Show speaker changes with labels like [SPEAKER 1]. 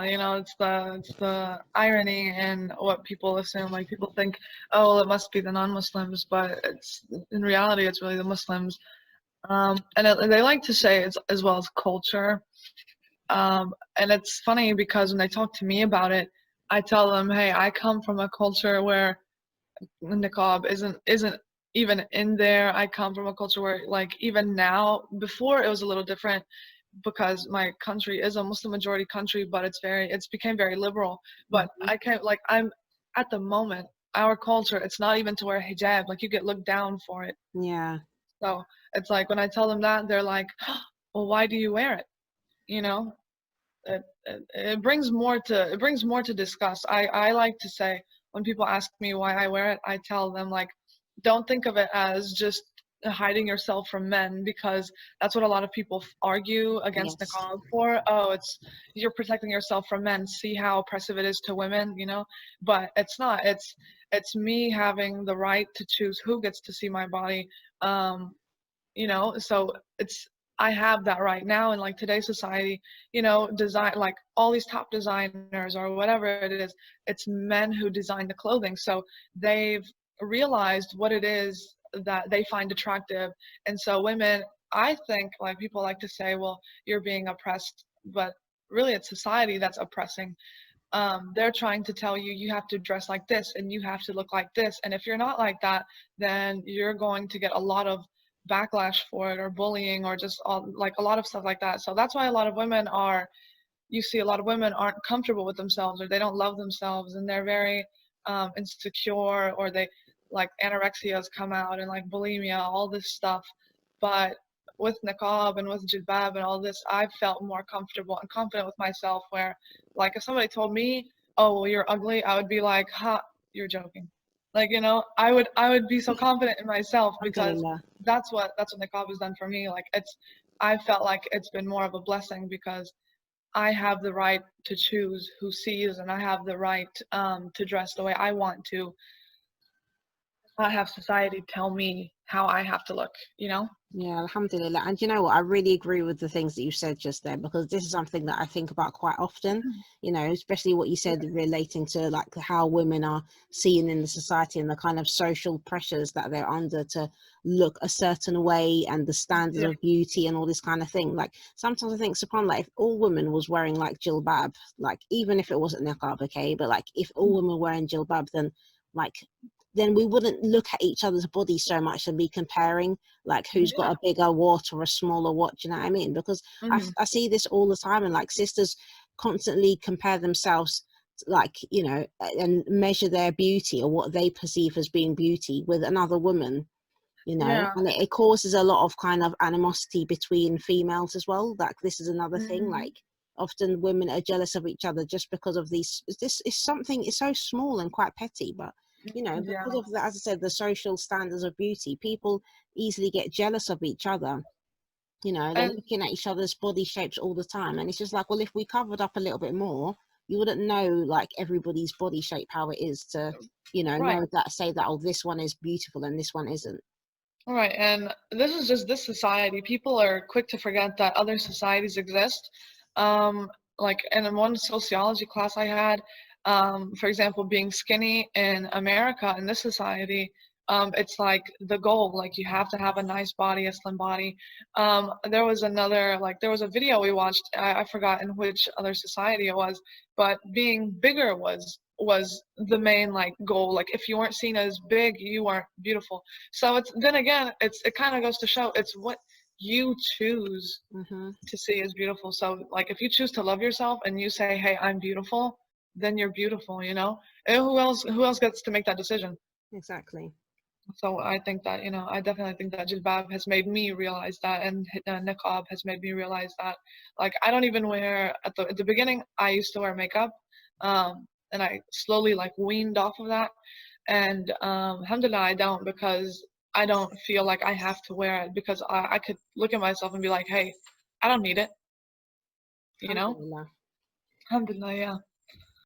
[SPEAKER 1] It's the irony in what people assume. Like people think, oh, well, it must be the non-Muslims, but it's in reality it's really the Muslims. They like to say it's as well as culture. And it's funny because when they talk to me about it, I tell them, hey, I come from a culture where niqab isn't even in there. I come from a culture where like even now, before it was a little different because my country is a Muslim majority country, but it's became very liberal. But
[SPEAKER 2] Hmm.
[SPEAKER 1] I can't like I'm at the moment, our culture, it's not even to wear hijab. Like you get looked down for it.
[SPEAKER 2] Yeah.
[SPEAKER 1] So it's like when I tell them that, they're like, well, why do you wear it? You know, it brings more to discuss. I like to say when people ask me why I wear it, I tell them like, don't think of it as just hiding yourself from men because that's what a lot of people argue against
[SPEAKER 2] Yes.
[SPEAKER 1] niqab for. Oh, it's you're protecting yourself from men. See how oppressive it is to women, you know? But it's not. It's me having the right to choose who gets to see my body. Um, so it's I have that right now in like today's society, design like all these top designers or whatever it is, it's men who design the clothing, so they've realized what it is that they find attractive. And so women, I think, like people like to say, well, you're being oppressed, but really it's society that's oppressing. They're trying to tell you you have to dress like this and you have to look like this, and if you're not like that, then you're going to get a lot of backlash for it or bullying or just like a lot of stuff like that. So that's why a lot of women are you see a lot of women aren't comfortable with themselves or they don't love themselves and they're very insecure, or they like anorexia has come out and like bulimia, all this stuff. But with niqab and with jilbab and all this, I've felt more comfortable and confident with myself where like if somebody told me, oh well, you're ugly, I would be like, ha, you're joking. Like, I would be so confident in myself because
[SPEAKER 2] Alhamdulillah.
[SPEAKER 1] that's what niqab has done for me. Like I felt like it's been more of a blessing because I have the right to choose who sees, and I have the right to dress the way I want to, not have society tell me how I have to look.
[SPEAKER 2] Yeah, alhamdulillah. And you know what? I really agree with the things that you said just then, because this is something that I think about quite often, especially what you said relating to like how women are seen in the society and the kind of social pressures that they're under to look a certain way and the standards
[SPEAKER 1] Yeah.
[SPEAKER 2] of beauty and all this kind of thing. Like sometimes I think, subhanAllah, if all women was wearing like jilbab, like even if it wasn't niqab, okay, but like if all women were wearing jilbab, like then we wouldn't look at each other's bodies so much and be comparing like who's got
[SPEAKER 1] Yeah.
[SPEAKER 2] a bigger what or a smaller what, you know what I mean? Because
[SPEAKER 1] Hmm.
[SPEAKER 2] I see this all the time, and like sisters constantly compare themselves, like, and measure their beauty or what they perceive as being beauty with another woman,
[SPEAKER 1] Yeah.
[SPEAKER 2] and it causes a lot of kind of animosity between females as well. Like this is another thing,
[SPEAKER 1] Hmm.
[SPEAKER 2] like often women are jealous of each other just because of these, this is something, it's so small and quite petty, but
[SPEAKER 1] Yeah.
[SPEAKER 2] because of the, as I said, the social standards of beauty, people easily get jealous of each other. They're
[SPEAKER 1] And
[SPEAKER 2] looking at each other's body shapes all the time, and it's just like, well, if we covered up a little bit more, you wouldn't know like everybody's body shape, how it is to
[SPEAKER 1] right.
[SPEAKER 2] know that, say that, oh, this one is beautiful and this one isn't.
[SPEAKER 1] Right. And this is just this society. People are quick to forget that other societies exist. Um, like in one sociology class I had, for example, being skinny in America in this society, it's like the goal. Like you have to have a nice body, a slim body. There was a video we watched. I forgot in which other society it was, but being bigger was the main like goal. Like if you weren't seen as big, you weren't beautiful. So it's then again, it kind of goes to show it's what you choose
[SPEAKER 2] Hmm.
[SPEAKER 1] to see as beautiful. So like if you choose to love yourself and you say, "Hey, I'm beautiful," then you're beautiful. And who else gets to make that decision?
[SPEAKER 2] Exactly.
[SPEAKER 1] So I think that, I definitely think that jilbab has made me realize that, and niqab has made me realize that. Like I don't even wear at the beginning. I used to wear makeup, and I slowly like weaned off of that. And alhamdulillah, I don't, because I don't feel like I have to wear it, because I could look at myself and be like, hey, I don't need it, you know?
[SPEAKER 2] Alhamdulillah.
[SPEAKER 1] Alhamdulillah, yeah.